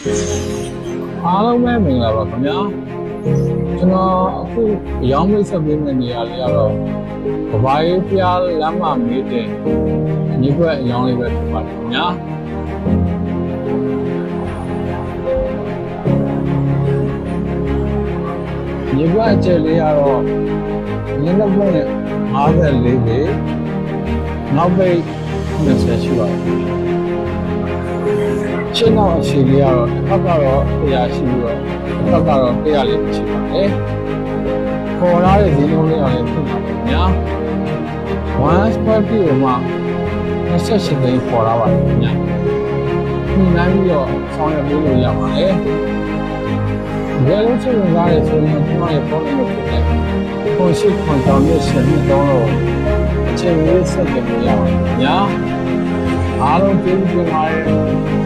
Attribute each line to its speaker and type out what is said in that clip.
Speaker 1: အားလုံးပဲမင်္ဂလာပါခင်ဗျာကျွန်တော်အခုရောင်းမိတ်ဆက်ပေးမယ့်နေရာလေးကတော့ဗဘာရေးဖျားလမ်းမမေးတဲ့ညီဘက်အရောင်းလေးပဲဖြစ်ပါတယ်ခင်ဗျာညီဘက်အကျယ်လေးကတော့ညနေပိုင်းနဲ့54ပေနောက်ပိတ်20ရှိပါတယ်ရှင်းတော့အရှိလေးကတော့တစ်ခါကတော့100ရှိပြီးတော့တစ်ခါကတော့100လေးရှိပါတယ်ပေါ်လာတဲ့ဈေးနှုန်းလေးအောင်လည်းဖြစ်ပါတယ်ခင်ဗျာ1 square feet ကိုမှ28သိန်းပေါ်လာပါတယ်ခင်ဗျာဒီနိုင်ပြီးတော့ဆောင်းရပေးလို့ရပါတယ်ဘယ်လိုချက်ဝင်လာလဲဆိုရင်ကျွန်တော်ရဲ့ပုံလေးကိုဖြစ်တယ်ပုံရှိခွန်တောင်ရဲ့ရှင်ပြီးတော့အချိန်လေးဆက်ကြည့်လို့ရပါတယ်ခင်ဗျာအားလုံးကျေးဇူးတင်ပါတယ်